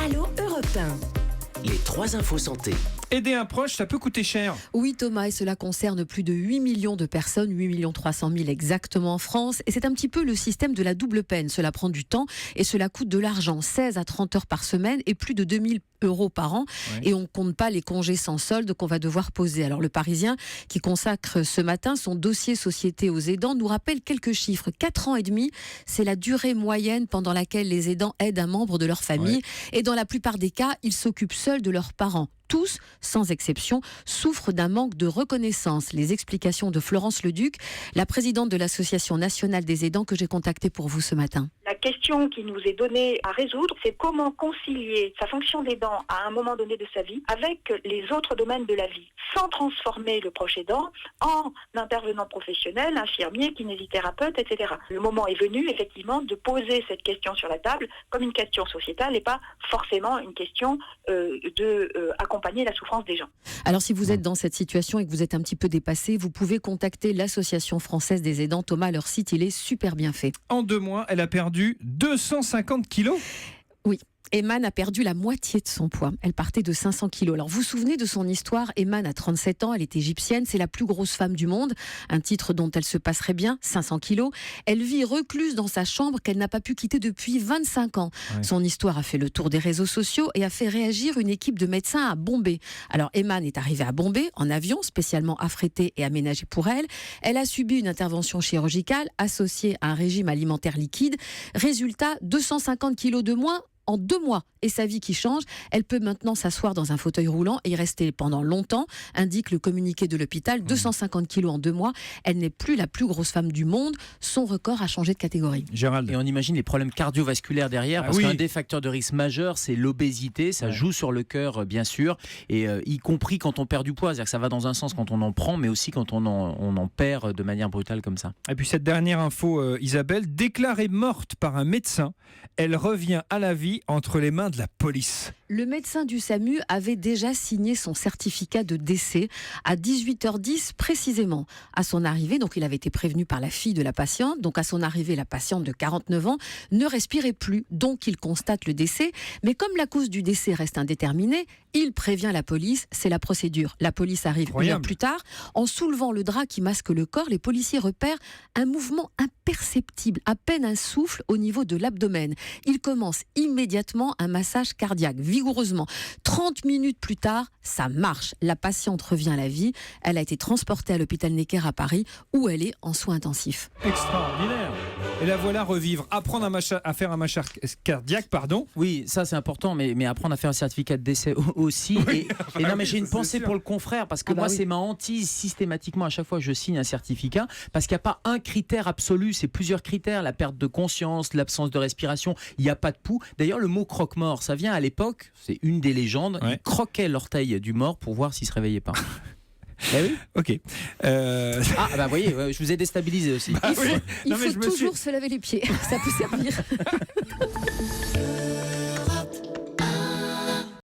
Allô Europe 1. Les 3 infos santé. Aider un proche, ça peut coûter cher. Oui Thomas, et cela concerne plus de 8 millions de personnes, 8 300 000 exactement en France. Et c'est un petit peu le système de la double peine. Cela prend du temps et cela coûte de l'argent, 16 à 30 heures par semaine et plus de 2000 euros par an. Ouais. Et on ne compte pas les congés sans solde qu'on va devoir poser. Alors le Parisien, qui consacre ce matin son dossier société aux aidants, nous rappelle quelques chiffres. 4 ans et demi, c'est la durée moyenne pendant laquelle les aidants aident un membre de leur famille. Ouais. Et dans la plupart des cas, ils s'occupent seuls de leurs parents. Tous, sans exception, souffrent d'un manque de reconnaissance. Les explications de Florence Leduc, la présidente de l'Association nationale des aidants que j'ai contactée pour vous ce matin. La question qui nous est donnée à résoudre, c'est comment concilier sa fonction d'aidant à un moment donné de sa vie avec les autres domaines de la vie, sans transformer le proche aidant en intervenant professionnel, infirmier, kinésithérapeute, etc. Le moment est venu, effectivement, de poser cette question sur la table comme une question sociétale et pas forcément une question accompagner la souffrance des gens. Alors si vous êtes dans cette situation et que vous êtes un petit peu dépassé, vous pouvez contacter l'Association française des aidants. Thomas, leur site, il est super bien fait. En 2 mois, elle a perdu 250 kilos. Oui. Eman a perdu la moitié de son poids. Elle partait de 500 kilos. Alors, vous vous souvenez de son histoire? Eman a 37 ans, elle est égyptienne, c'est la plus grosse femme du monde. Un titre dont elle se passerait bien, 500 kilos. Elle vit recluse dans sa chambre qu'elle n'a pas pu quitter depuis 25 ans. Ouais. Son histoire a fait le tour des réseaux sociaux et a fait réagir une équipe de médecins à Bombay. Alors, Eman est arrivée à Bombay en avion, spécialement affrété et aménagé pour elle. Elle a subi une intervention chirurgicale associée à un régime alimentaire liquide. Résultat, 250 kilos de moins en 2 mois, et sa vie qui change. Elle peut maintenant s'asseoir dans un fauteuil roulant et y rester pendant longtemps, indique le communiqué de l'hôpital. 250 kilos en 2 mois. Elle n'est plus la plus grosse femme du monde. Son record a changé de catégorie. Gérald. Et on imagine les problèmes cardiovasculaires derrière, parce qu'un des facteurs de risque majeur, c'est l'obésité. Ça joue sur le cœur, bien sûr, et y compris quand on perd du poids. C'est-à-dire que ça va dans un sens quand on en prend, mais aussi quand on en perd de manière brutale comme ça. Et puis cette dernière info, Isabelle, déclarée morte par un médecin, elle revient à la vie entre les mains de la police. Le médecin du SAMU avait déjà signé son certificat de décès à 18h10 précisément. À son arrivée, donc il avait été prévenu par la fille de la patiente, donc à son arrivée, la patiente de 49 ans ne respirait plus, donc il constate le décès. Mais comme la cause du décès reste indéterminée, il prévient la police, c'est la procédure. La police arrive 1 heure plus tard. En soulevant le drap qui masque le corps, les policiers repèrent un mouvement imperceptible, à peine un souffle au niveau de l'abdomen. Ils commencent immédiatement un massage cardiaque, vigoureusement. 30 minutes plus tard, ça marche. La patiente revient à la vie. Elle a été transportée à l'hôpital Necker à Paris, où elle est en soins intensifs. Extraordinaire. Et la voilà revivre. Apprendre à faire un massage cardiaque, pardon. Oui, ça c'est important, mais apprendre à faire un certificat de décès aussi. Oui. Et non, mais j'ai une pensée pour le confrère, parce que c'est ma hantise systématiquement à chaque fois que je signe un certificat, parce qu'il n'y a pas un critère absolu, c'est plusieurs critères, la perte de conscience, l'absence de respiration, il n'y a pas de pouls. D'ailleurs, le mot croque-mort, ça vient à l'époque, c'est une des légendes, ils croquaient l'orteil du mort pour voir s'il se réveillait pas. Eh oui. Ok. Vous voyez, je vous ai déstabilisé aussi. Il faut toujours se laver les pieds, ça peut servir.